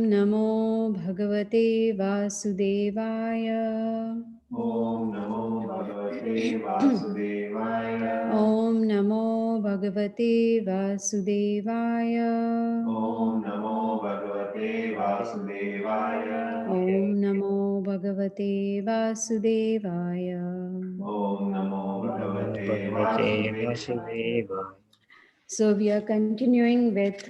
Namo Bhagavate Vasudevaya. Om Namo Bhagavate Vasudevaya. Om Namo Bhagavate Vasudevaya. Om Namo Bhagavate Vasudevaya. Om Namo Bhagavate Vasudevaya. Om Namo Bhagavate Vasudevaya. So we are continuing with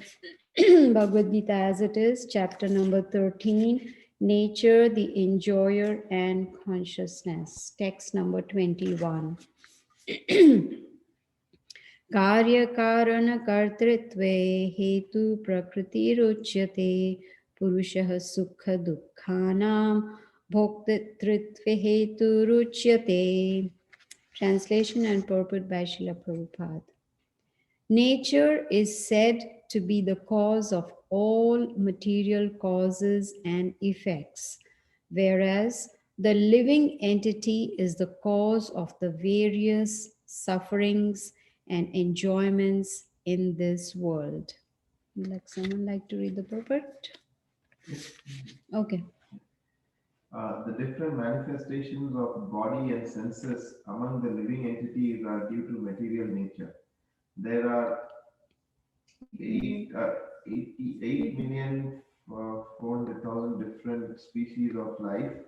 Bhagavad Gita as it is, chapter number 13, Nature, the Enjoyer and Consciousness, text number 21. Karya Karana Kartritve Hetu Prakritiruchyate Purushah Sukha Dukkhanam Bhoktritve Hetu Ruchyate. Translation and purport by Srila Prabhupada. Nature is said to be the cause of all material causes and effects, whereas the living entity is the cause of the various sufferings and enjoyments in this world. Like someone like to read the purport? Okay. The different manifestations of body and senses among the living entities are due to material nature. There are 88,400,000 different species of life,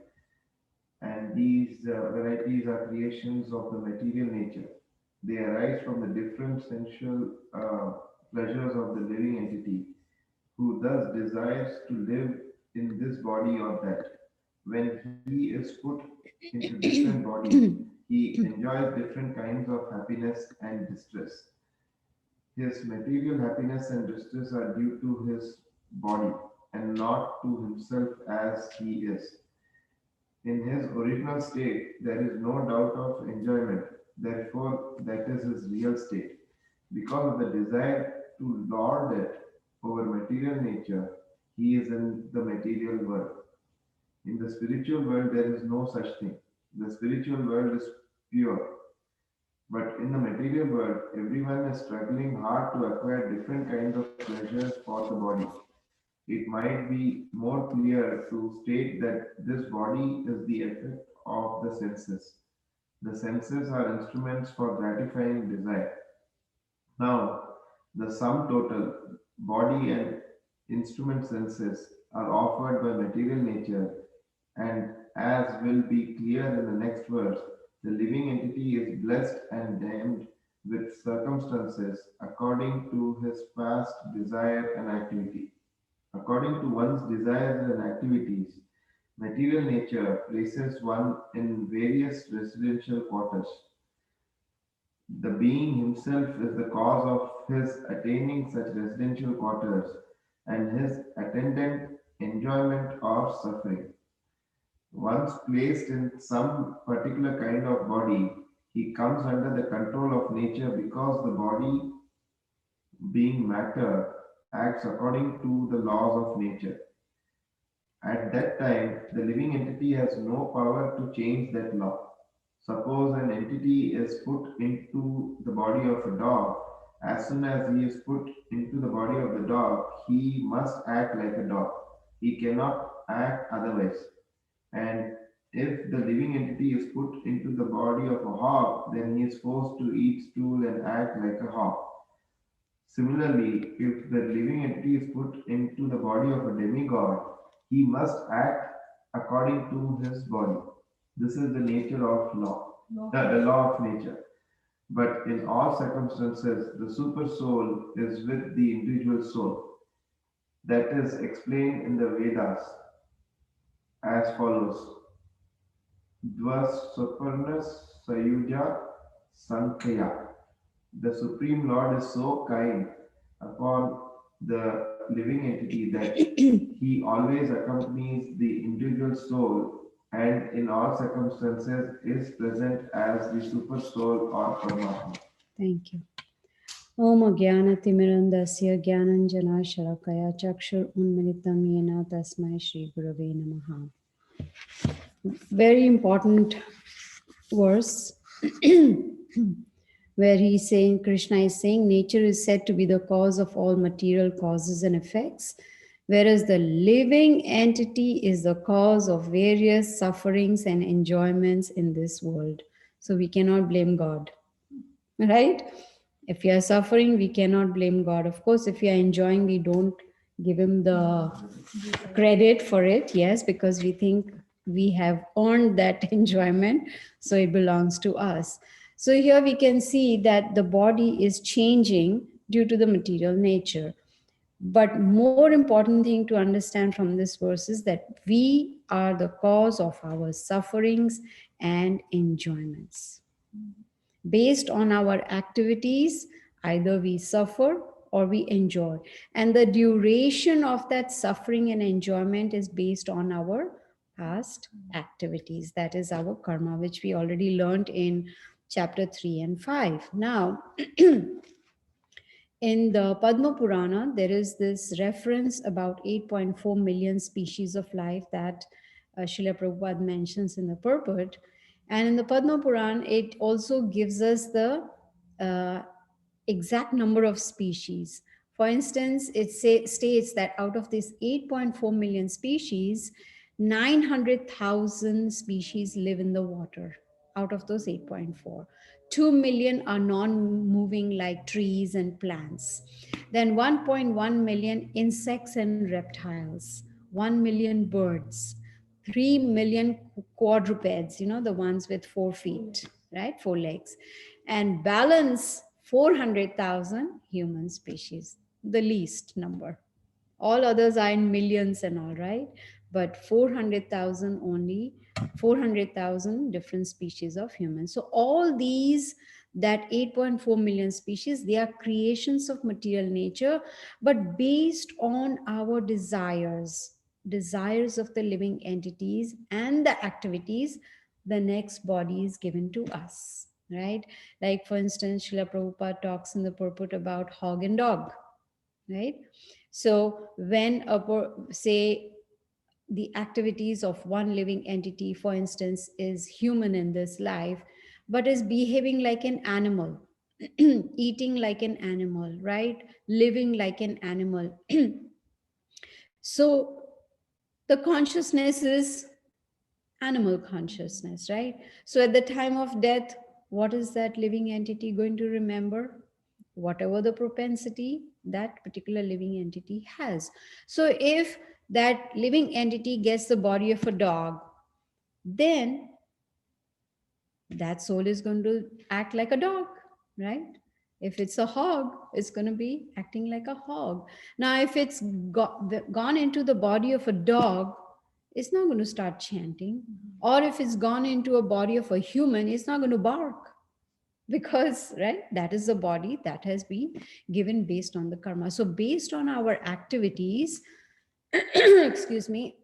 and these varieties are creations of the material nature. They arise from the different sensual pleasures of the living entity, who thus desires to live in this body or that. When he is put into different bodies, he enjoys different kinds of happiness and distress. His material happiness and distress are due to his body and not to himself as he is. In his original state, there is no doubt of enjoyment. Therefore, that is his real state. Because of the desire to lord it over material nature, he is in the material world. In the spiritual world, there is no such thing. The spiritual world is pure. But in the material world, everyone is struggling hard to acquire different kinds of pleasures for the body. It might be more clear to state that this body is the effect of the senses. The senses are instruments for gratifying desire. Now, the sum total, body and instrument senses, are offered by material nature, and as will be clear in the next verse, the living entity is blessed and damned with circumstances according to his past desire and activity. According to one's desires and activities, material nature places one in various residential quarters. The being himself is the cause of his attaining such residential quarters and his attendant enjoyment or suffering. Once placed in some particular kind of body, he comes under the control of nature because the body, being matter, acts according to the laws of nature. At that time, the living entity has no power to change that law. Suppose an entity is put into the body of a dog. As soon as he is put into the body of the dog, he must act like a dog. He cannot act otherwise. And if the living entity is put into the body of a hog, then he is forced to eat stool and act like a hog. Similarly, if the living entity is put into the body of a demigod, he must act according to his body. This is the nature of law, the law of nature. But in all circumstances, the super soul is with the individual soul. That is explained in the Vedas as follows. Dvasuparnas Sayuja Sankhya. The Supreme Lord is so kind upon the living entity that he always accompanies the individual soul and in all circumstances is present as the super soul or Paramatma. Thank you. Om Jnanatimirandasya Jnananjana Shalakaya Chakshur Unmilitam Yena Tasmai Shri Gurave Namaha. Very important verse where he's saying, Krishna is saying, nature is said to be the cause of all material causes and effects, whereas the living entity is the cause of various sufferings and enjoyments in this world. So we cannot blame God, right? If we are suffering, we cannot blame God. Of course, if we are enjoying, we don't give him the credit for it, yes, because we think we have earned that enjoyment, so it belongs to us. So here we can see that the body is changing due to the material nature. But more important thing to understand from this verse is that we are the cause of our sufferings and enjoyments. Based on our activities, either we suffer or we enjoy. And the duration of that suffering and enjoyment is based on our past activities. That is our karma, which we already learned in chapter 3 and 5. Now, in the Padma Purana, there is this reference about 8.4 million species of life that Srila Prabhupada mentions in the purport. And in the Padma Purana, it also gives us the uh, exact number of species. For instance, it states that out of these 8.4 million species, 900,000 species live in the water out of those 8.4. 2 million are non-moving like trees and plants. Then 1.1 million insects and reptiles, 1 million birds, 3 million quadrupeds, the ones with 4 feet, right? 4 legs. And balance 400,000 human species, the least number. All others are in millions and all, right? But 400,000 only, 400,000 different species of humans. So all these, that 8.4 million species, they are creations of material nature, but based on our desires of the living entities and the activities, the next body is given to us, right? Like for instance, Srila Prabhupada talks in the purport about hog and dog, right? So when say the activities of one living entity, for instance, is human in this life, but is behaving like an animal, eating like an animal, right? Living like an animal. So the consciousness is animal consciousness, right? So at the time of death, what is that living entity going to remember? Whatever the propensity that particular living entity has. So if that living entity gets the body of a dog, then that soul is going to act like a dog, right? If it's a hog, it's going to be acting like a hog. Now, if it's gone into the body of a dog, it's not going to start chanting. Or if it's gone into a body of a human, it's not going to bark, because right, that is the body that has been given based on the karma. So based on our activities, excuse me,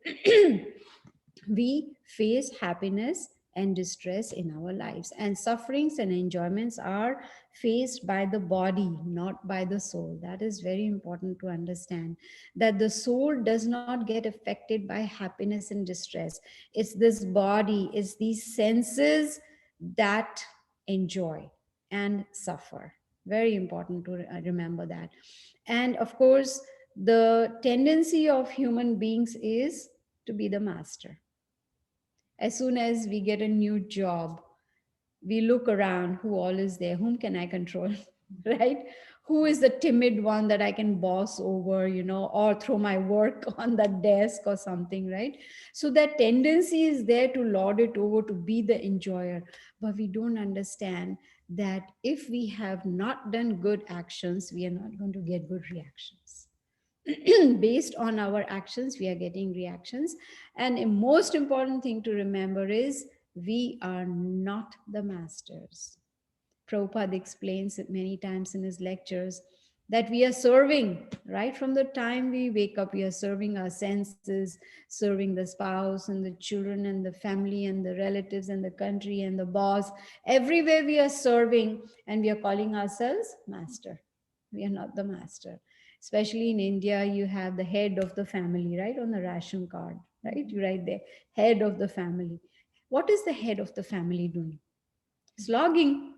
we face happiness and distress in our lives, and sufferings and enjoyments are faced by the body, not by the soul. That is very important to understand, that the soul does not get affected by happiness and distress. It's this body, it's these senses that enjoy and suffer. Very important to remember that. And of course, the tendency of human beings is to be the master. As soon as we get a new job, we look around, who all is there, whom can I control, right? Who is the timid one that I can boss over, or throw my work on the desk or something, right? So that tendency is there to lord it over, to be the enjoyer. But we don't understand that if we have not done good actions, we are not going to get good reactions. Based on our actions, we are getting reactions. And a most important thing to remember is we are not the masters. Prabhupada explains it many times in his lectures that we are serving right from the time we wake up. We are serving our senses, serving the spouse and the children and the family and the relatives and the country and the boss. Everywhere we are serving, and we are calling ourselves master. We are not the master. Especially in India, you have the head of the family, right? On the ration card, right? You write there, head of the family. What is the head of the family doing? Slogging.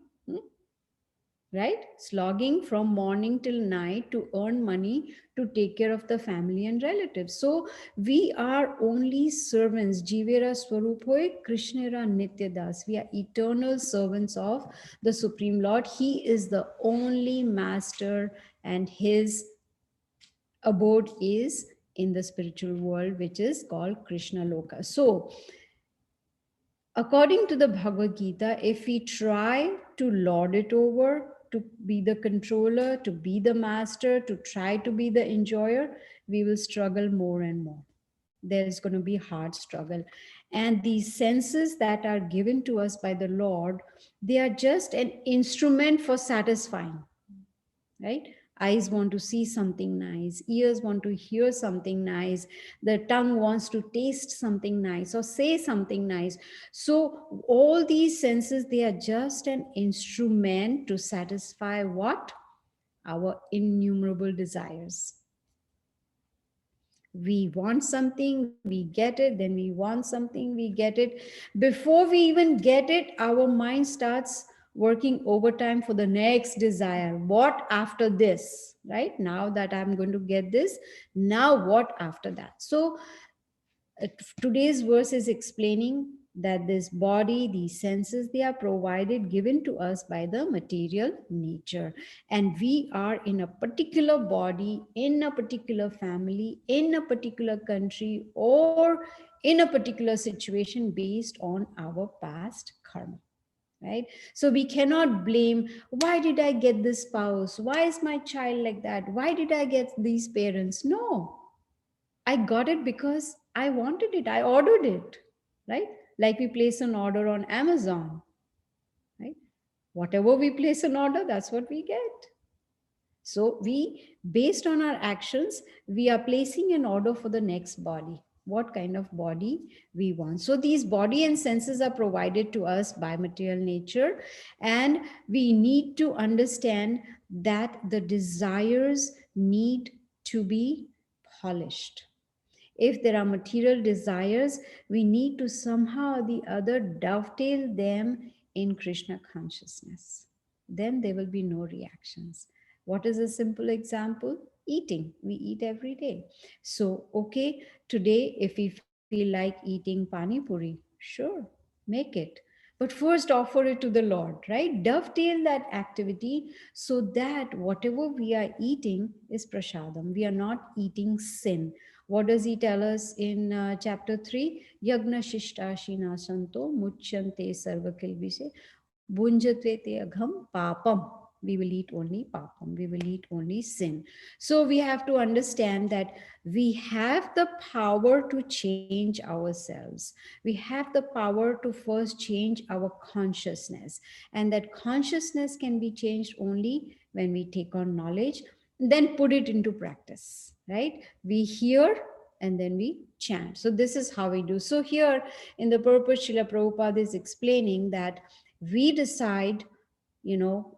right? Slogging from morning till night to earn money to take care of the family and relatives. So we are only servants. Jivera Swarup hoy, Krishnera Nityadas. We are eternal servants of the Supreme Lord. He is the only master, and his abode is in the spiritual world, which is called Krishna Loka. So according to the Bhagavad Gita, if we try to lord it over, to be the controller, to be the master, to try to be the enjoyer, we will struggle more and more. There's going to be hard struggle. And these senses that are given to us by the Lord, they are just an instrument for satisfying, right? Eyes want to see something nice, ears want to hear something nice, the tongue wants to taste something nice or say something nice. So all these senses, they are just an instrument to satisfy what? Our innumerable desires. We want something, we get it, then we want something, we get it. Before we even get it, our mind starts working overtime for the next desire. What after this, right? Now that I'm going to get this, now what after that? So today's verse is explaining that this body, these senses, they are provided, given to us by the material nature. And we are in a particular body, in a particular family, in a particular country, or in a particular situation based on our past karma. Right? So we cannot blame, why did I get this spouse? Why is my child like that? Why did I get these parents? No, I got it because I wanted it. I ordered it, right? Like we place an order on Amazon, right? Whatever we place an order, that's what we get. So we, based on our actions, we are placing an order for the next body. What kind of body we want. So these body and senses are provided to us by material nature, and we need to understand that the desires need to be polished. If there are material desires, we need to somehow or the other dovetail them in Krishna consciousness. Then there will be no reactions. What is a simple example? Eating. We eat every day. So, okay, today if we feel like eating pani puri, sure, make it. But first offer it to the Lord, right? Dovetail that activity so that whatever we are eating is prashadam. We are not eating sin. What does he tell us in chapter 3? Yagna Shishtashina Santo Muchyante Sarvakilvise Bunjate Te Agham Papam. We will eat only papam. We will eat only sin. So we have to understand that we have the power to change ourselves. We have the power to first change our consciousness. And that consciousness can be changed only when we take on knowledge, then put it into practice, right? We hear and then we chant. So this is how we do. So here in the purpose, Srila Prabhupada is explaining that we decide,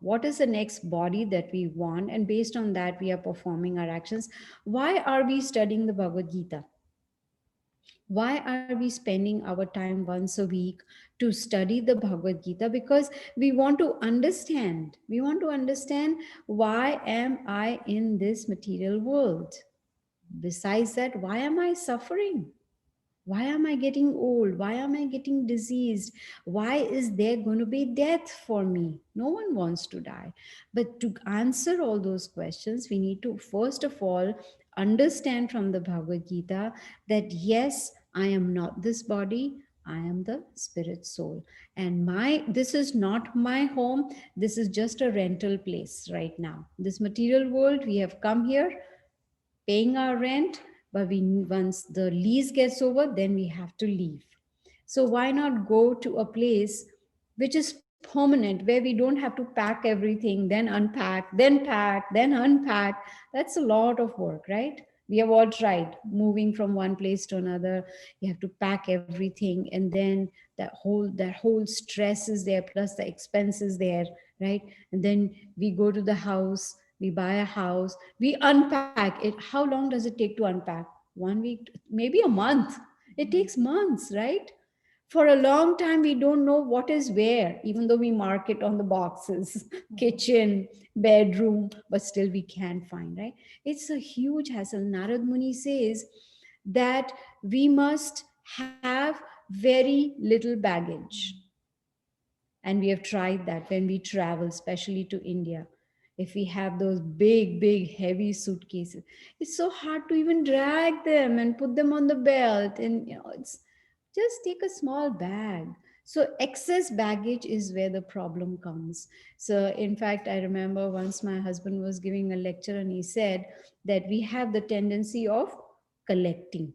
what is the next body that we want, and based on that we are performing our actions. Why are we studying the Bhagavad Gita? Why are we spending our time once a week to study the Bhagavad Gita? Because we want to understand why am I in this material world. Besides that, why am I suffering? Why am I getting old? Why am I getting diseased? Why is there going to be death for me? No one wants to die. But to answer all those questions, we need to first of all understand from the Bhagavad Gita that yes, I am not this body. I am the spirit soul. And this is not my home. This is just a rental place right now. This material world, we have come here paying our rent, but once the lease gets over, then we have to leave. So why not go to a place which is permanent, where we don't have to pack everything, then unpack, then pack, then unpack? That's a lot of work, right? We have all tried moving from one place to another. You have to pack everything, and then that whole stress is there, plus the expenses there, right? And then we go to the house, we buy a house, we unpack it. How long does it take to unpack? 1 week, maybe a month. It takes months, right? For a long time, we don't know what is where, even though we mark it on the boxes, kitchen, bedroom, but still we can't find, right? It's a huge hassle. Narad Muni says that we must have very little baggage. And we have tried that when we travel, especially to India. If we have those big, big, heavy suitcases, it's so hard to even drag them and put them on the belt. And, it's just take a small bag. So, excess baggage is where the problem comes. So, in fact, I remember once my husband was giving a lecture and he said that we have the tendency of collecting,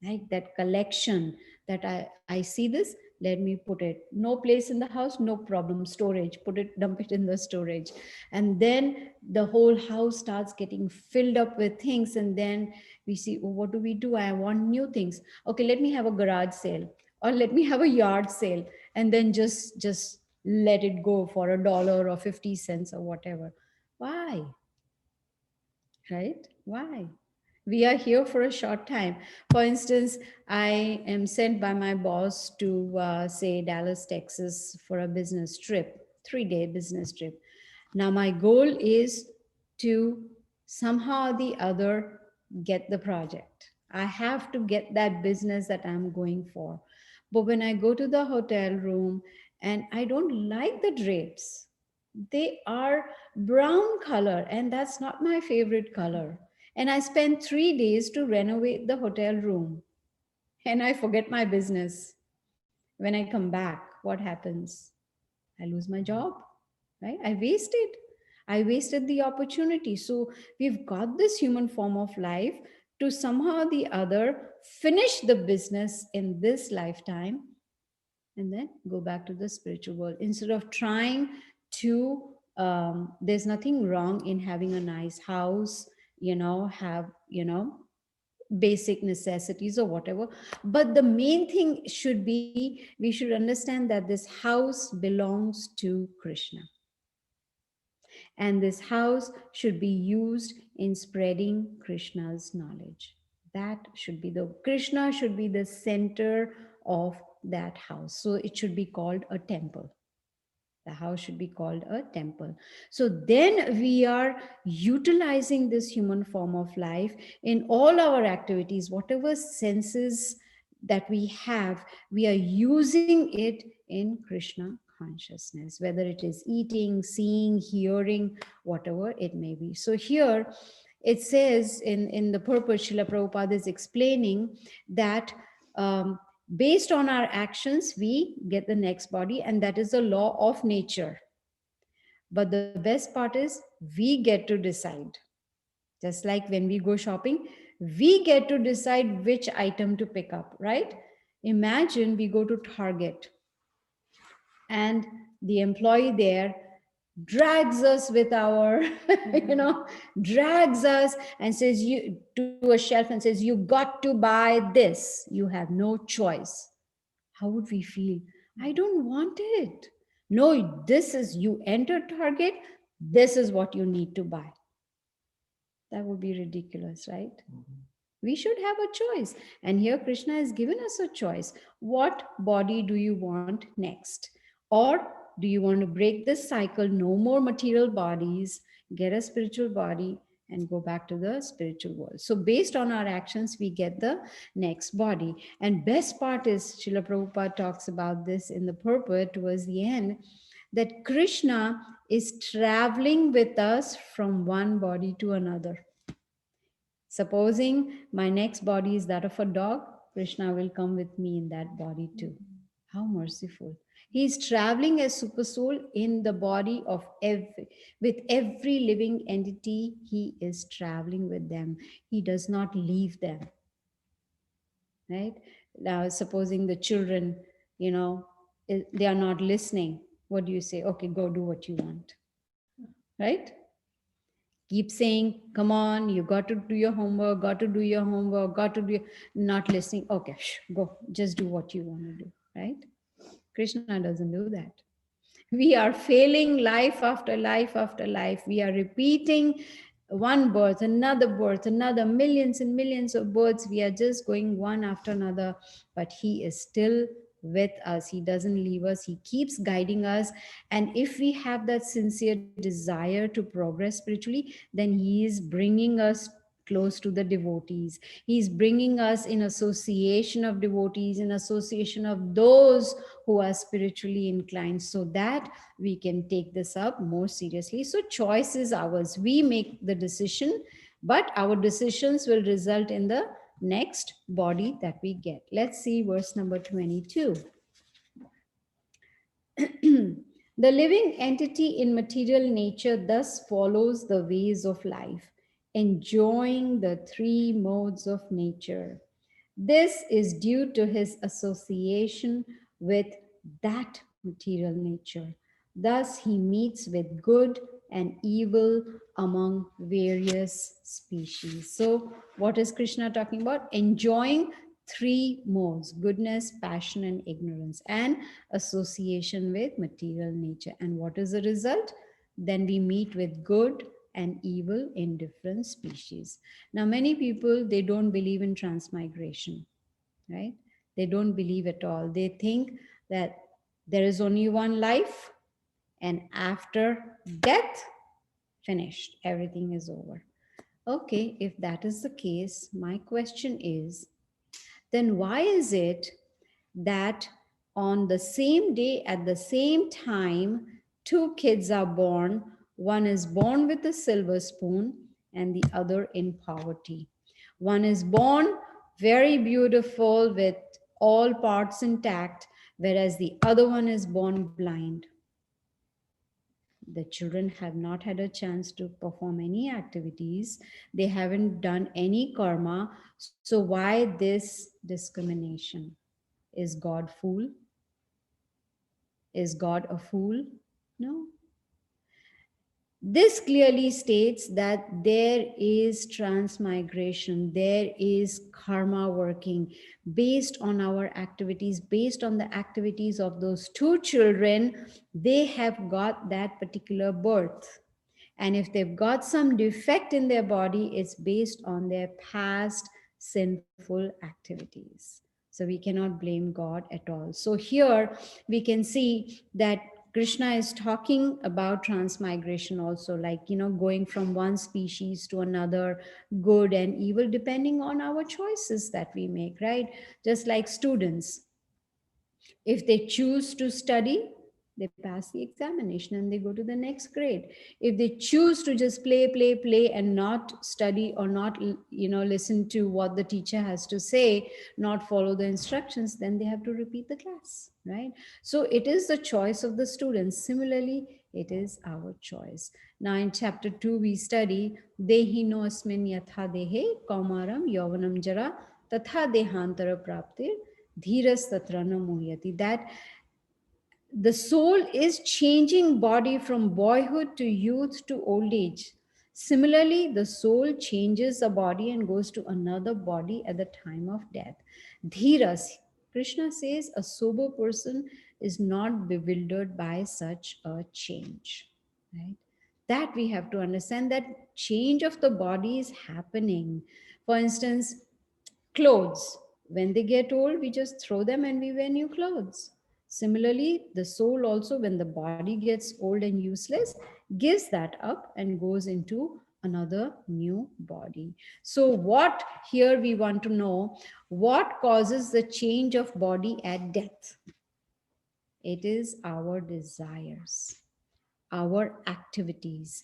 right? That collection, that I see this, let me put it, no place in the house, no problem, storage, put it, dump it in the storage. And then the whole house starts getting filled up with things, and then we see, oh, what do? I want new things. Okay, let me have a garage sale, or let me have a yard sale, and then just let it go for $1 or 50 cents or whatever. Why? Right? Why? We are here for a short time. For instance, I am sent by my boss to, say, Dallas, Texas for a business trip, 3-day business trip. Now, my goal is to somehow or the other get the project. I have to get that business that I'm going for. But when I go to the hotel room and I don't like the drapes, they are brown color, and that's not my favorite color. And I spent 3 days to renovate the hotel room, and I forget my business. When I come back, what happens? I lose my job, right? I wasted the opportunity. So we've got this human form of life to somehow or the other finish the business in this lifetime and then go back to the spiritual world instead of trying to, there's nothing wrong in having a nice house, have, basic necessities or whatever, but the main thing should be, we should understand that this house belongs to Krishna, and this house should be used in spreading Krishna's knowledge. That should be, the Krishna should be the center of that house, so it should be called a temple. The house should be called a temple. So then we are utilizing this human form of life in all our activities, whatever senses that we have, we are using it in Krishna consciousness, whether it is eating, seeing, hearing, whatever it may be. So here it says in the purpose, Srila Prabhupada is explaining that based on our actions, we get the next body, and that is the law of nature. But the best part is we get to decide. Just like when we go shopping, we get to decide which item to pick up, right? Imagine we go to Target and the employee there drags us with our drags us and says, you to a shelf and says, you got to buy this, you have no choice. How would we feel? I don't want it. No, this is, you enter Target, this is what you need to buy. That would be ridiculous, right? We should have a choice. And here Krishna has given us a choice. What body do you want next? Or do you want to break this cycle, no more material bodies, get a spiritual body, and go back to the spiritual world? So based on our actions, we get the next body. And best part is, Srila Prabhupada talks about this in the purport towards the end, that Krishna is traveling with us from one body to another. Supposing my next body is that of a dog, Krishna will come with me in that body too. How merciful. He is traveling as super soul in the body of with every living entity. He is traveling with them. He does not leave them. Right? Now, supposing the children, they are not listening. What do you say? Okay, go do what you want. Right? Keep saying, come on, you got to do your homework, got to do your homework, got to do, not listening. Okay, go, just do what you want to do, right? Krishna doesn't do that. We are failing life after life after life. We are repeating one birth, another millions and millions of births. We are just going one after another, but he is still with us. He doesn't leave us. He keeps guiding us. And if we have that sincere desire to progress spiritually, then He is bringing us close to the devotees. He's bringing us in association of devotees, in association of those who are spiritually inclined, so that we can take this up more seriously. So choice is ours. We make the decision, but our decisions will result in the next body that we get. Let's see verse number 22. The living entity in material nature thus follows the ways of life, enjoying the three modes of nature. This is due to his association with that material nature. Thus, he meets with good and evil among various species. So, what is Krishna talking about? Enjoying three modes: goodness, passion, and ignorance, and association with material nature. And what is the result? Then we meet with good and evil in different species. Now, many people, they don't believe in transmigration, right? They don't believe at all. They think that there is only one life, and after death, finished, everything is over. Okay, if that is the case, my question is, then why is it that on the same day, at the same time, two kids are born? One is born with a silver spoon and the other in poverty. One is born very beautiful with all parts intact, whereas the other one is born blind. The children have not had a chance to perform any activities. They haven't done any karma. So why this discrimination? Is God fool? Is God a fool? No. This clearly states that there is transmigration, there is karma working based on our activities, based on the activities of those two children. They have got that particular birth. And if they've got some defect in their body, it's based on their past sinful activities. So we cannot blame God at all. So here we can see that Krishna is talking about transmigration also, like, going from one species to another, good and evil, depending on our choices that we make, right? Just like students, if they choose to study, they pass the examination and they go to the next grade. If they choose to just play and not study, or not, listen to what the teacher has to say, not follow the instructions, then they have to repeat the class, right? So it is the choice of the students. Similarly, it is our choice. Now in chapter 2, we study Dehino asmin yatha dehe kaumaram yauvanam jara tatha dehantara praptir dhiras tatra na muhyati. That the soul is changing body from boyhood to youth to old age. Similarly, the soul changes a body and goes to another body at the time of death. Dhiras, Krishna says, a sober person is not bewildered by such a change, right? That we have to understand, that change of the body is happening. For instance, clothes, when they get old, we just throw them and we wear new clothes. Similarly, the soul also, when the body gets old and useless, gives that up and goes into another new body. So what here we want to know, what causes the change of body at death? It is our desires, our activities,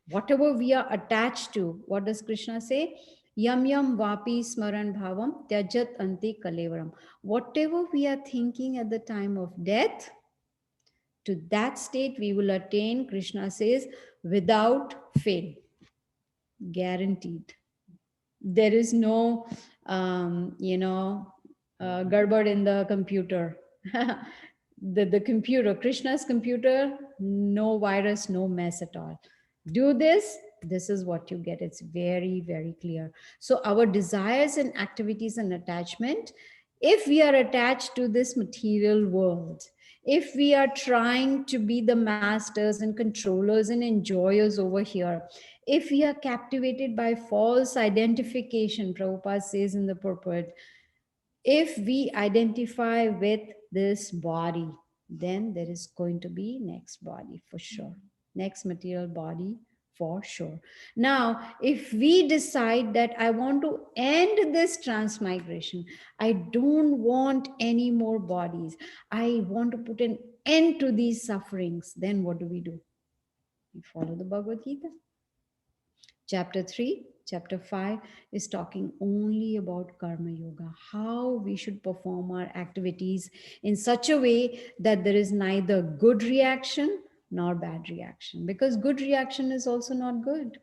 whatever we are attached to. What does Krishna say? Yam yam vapi smaran bhavam tyajat ante kalevaram. Whatever we are thinking at the time of death, to that state we will attain, Krishna says, without fail. Guaranteed. There is no, garbad in the computer. The computer, Krishna's computer, no virus, no mess at all. Do this is what you get. It's very, very clear. So our desires and activities and attachment, if we are attached to this material world, if we are trying to be the masters and controllers and enjoyers over here, if we are captivated by false identification, Prabhupada says in the purport, if we identify with this body, then there is going to be next body for sure, next material body for sure. Now, if we decide that I want to end this transmigration, I don't want any more bodies, I want to put an end to these sufferings, then what do? We follow the Bhagavad Gita. Chapter 3, chapter 5 is talking only about karma yoga, how we should perform our activities in such a way that there is neither good reaction nor bad reaction, because good reaction is also not good.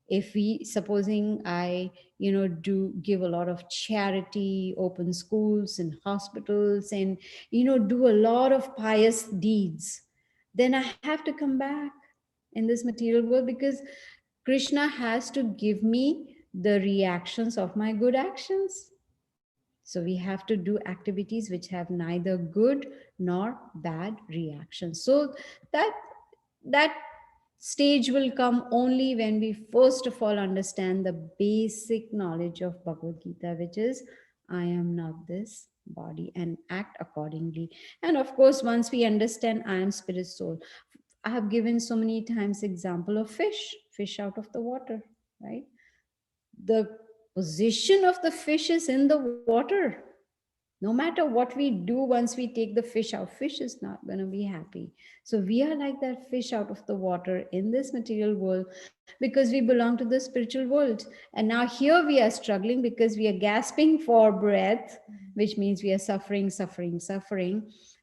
If we, supposing I, do give a lot of charity, open schools and hospitals, and do a lot of pious deeds, then I have to come back in this material world, because Krishna has to give me the reactions of my good actions. So we have to do activities which have neither good nor bad reactions. So that stage will come only when we first of all understand the basic knowledge of Bhagavad Gita, which is I am not this body, and act accordingly. And of course, once we understand I am spirit soul, I have given so many times example of fish out of the water, right? The position of the fish is in the water. No matter what we do, once we take the fish out, fish is not going to be happy. So we are like that fish out of the water in this material world, because we belong to the spiritual world. And now here we are struggling because we are gasping for breath, which means we are suffering.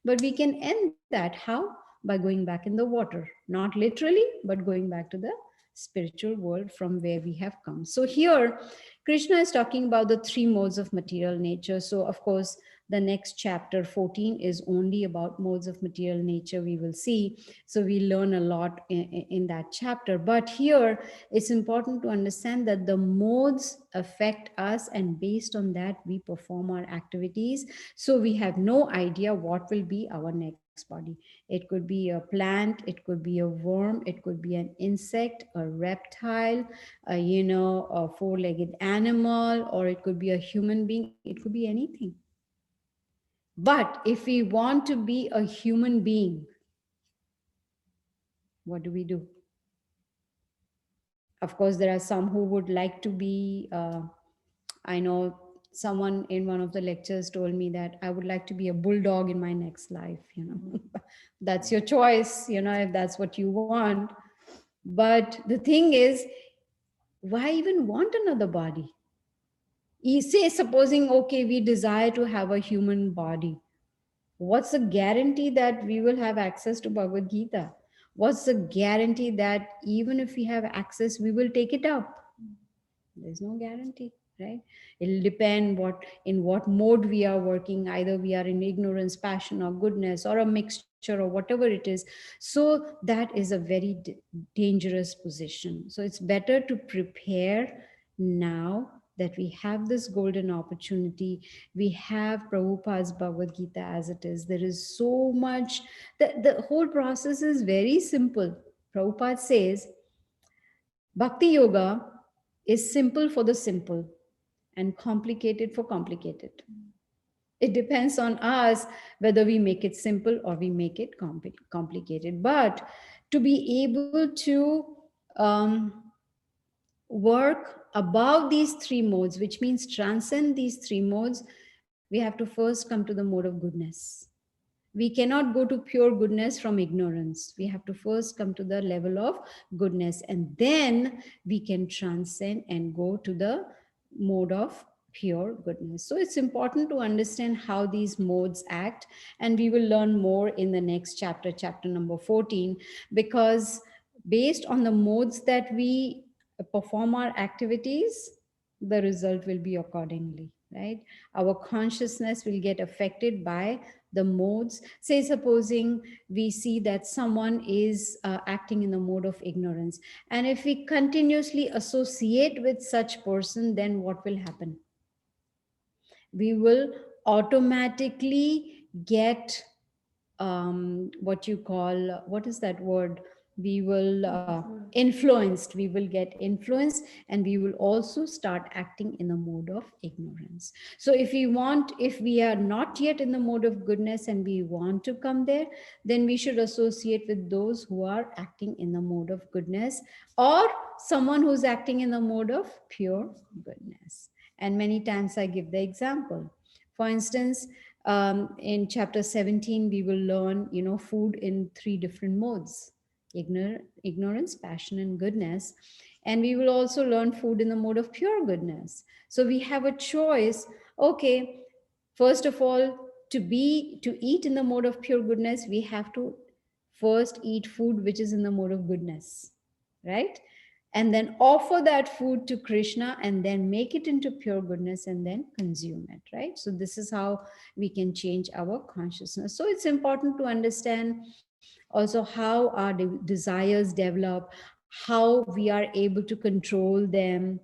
But we can end that. How? By going back in the water, not literally, but going back to the spiritual world from where we have come. So here Krishna is talking about the three modes of material nature. So of course, the next chapter 14 is only about modes of material nature, we will see. So we learn a lot in that chapter. But here it's important to understand that the modes affect us, and based on that we perform our activities. So we have no idea what will be our next body. It could be a plant, it could be a worm, it could be an insect, a reptile, a four-legged animal, or it could be a human being, it could be anything. But if we want to be a human being, what do? Of course, there are some who would like to be, I know someone in one of the lectures told me that I would like to be a bulldog in my next life. That's your choice, if that's what you want. But the thing is, why even want another body? Say, supposing, okay, we desire to have a human body. What's the guarantee that we will have access to Bhagavad Gita? What's the guarantee that even if we have access, we will take it up? There's no guarantee, right? It'll depend in what mode we are working. Either we are in ignorance, passion, or goodness, or a mixture, or whatever it is. So that is a very dangerous position. So it's better to prepare now that we have this golden opportunity. We have Prabhupada's Bhagavad Gita as it is. There is so much. The whole process is very simple. Prabhupada says, Bhakti Yoga is simple for the simple and complicated for complicated. It depends on us whether we make it simple or we make it complicated. But to be able to work above these three modes, which means transcend these three modes, we have to first come to the mode of goodness. We cannot go to pure goodness from ignorance. We have to first come to the level of goodness, and then we can transcend and go to the mode of pure goodness. So it's important to understand how these modes act, and we will learn more in the next chapter, chapter number 14, because based on the modes that we perform our activities, the result will be accordingly, right? Our consciousness will get affected by the modes. Say, supposing we see that someone is acting in the mode of ignorance, and if we continuously associate with such person, then what will happen? We will automatically get what you call, what is that word? we will influenced, we will get influenced, and we will also start acting in a mode of ignorance. So if we are not yet in the mode of goodness and we want to come there, then we should associate with those who are acting in the mode of goodness, or someone who's acting in the mode of pure goodness. And many times I give the example. For instance, in chapter 17, we will learn, food in three different modes: ignorance, passion, and goodness. And we will also learn food in the mode of pure goodness. So we have a choice. Okay, first of all, to eat in the mode of pure goodness, we have to first eat food which is in the mode of goodness, right? And then offer that food to Krishna, and then make it into pure goodness, and then consume it, right? So this is how we can change our consciousness. So it's important to understand also how our desires develop, how we are able to control them.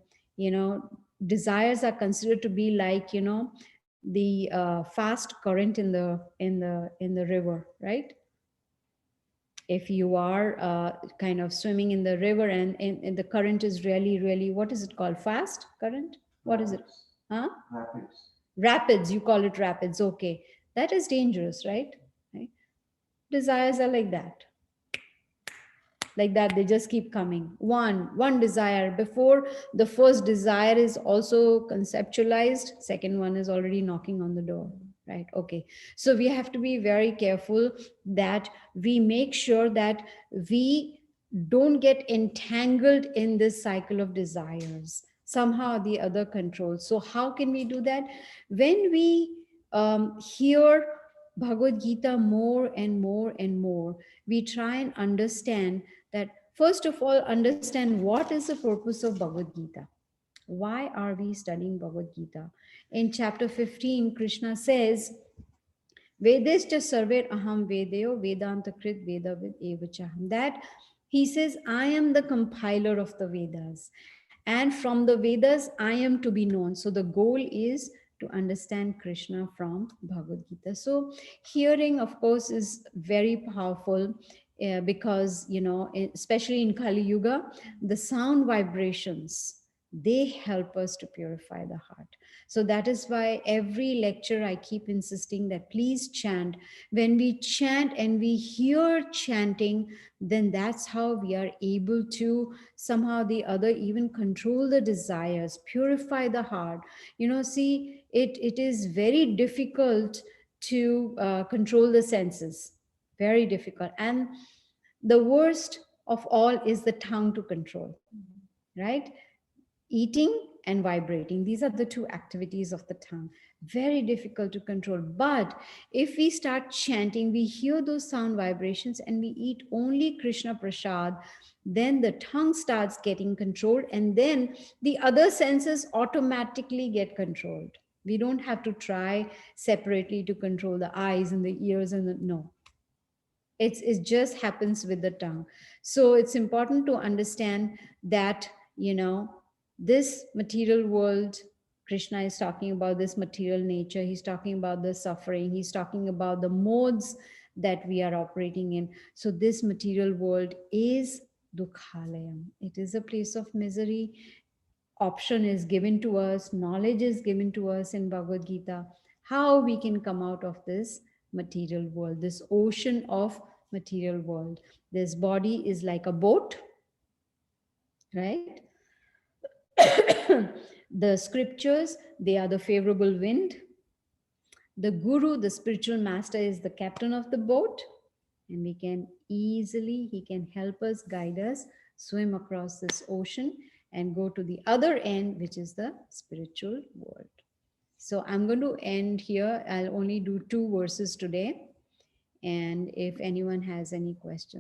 Desires are considered to be like, the fast current in the river, right? If you are kind of swimming in the river, and the current is really, really, what is it called, fast current, what is it? Rapids. Huh? Rapids. Rapids, you call it rapids, okay. That is dangerous, right? Desires are like that, they just keep coming, one desire. Before the first desire is also conceptualized, second one is already knocking on the door, right? Okay, so we have to be very careful that we make sure that we don't get entangled in this cycle of desires, somehow or the other control. So how can we do that? When we hear Bhagavad Gita more and more and more, we try and understand that, first of all, understand what is the purpose of Bhagavad Gita. Why are we studying Bhagavad Gita? In chapter 15, Krishna says, Vedescha sarver aham vedayo vedanta krit vedavid evachaham. That he says, I am the compiler of the Vedas. And from the Vedas, I am to be known. So the goal is to understand Krishna from Bhagavad Gita. So hearing, of course, is very powerful. Because especially in Kali Yuga, the sound vibrations, they help us to purify the heart. So that is why every lecture I keep insisting that please chant. When we chant and we hear chanting, then that's how we are able to somehow or the other even control the desires, purify the heart. See, it is very difficult to control the senses, very difficult. And the worst of all is the tongue to control, right? Eating and vibrating, these are the two activities of the tongue, very difficult to control. But if we start chanting, we hear those sound vibrations, and we eat only Krishna prasad, then the tongue starts getting controlled, and then the other senses automatically get controlled. We don't have to try separately to control the eyes and the ears and the no. It just happens with the tongue. So it's important to understand that, this material world, Krishna is talking about this material nature, he's talking about the suffering, he's talking about the modes that we are operating in. So this material world is dukhalayam, it is a place of misery. Option is given to us, knowledge is given to us in Bhagavad Gita, how we can come out of this material world, this ocean of material world. This body is like a boat, right? The scriptures, they are the favorable wind. The guru, the spiritual master, is the captain of the boat, and he can help us, guide us, swim across this ocean and go to the other end, which is the spiritual world. So I'm going to end here. I'll only do 2 verses today. And if anyone has any questions.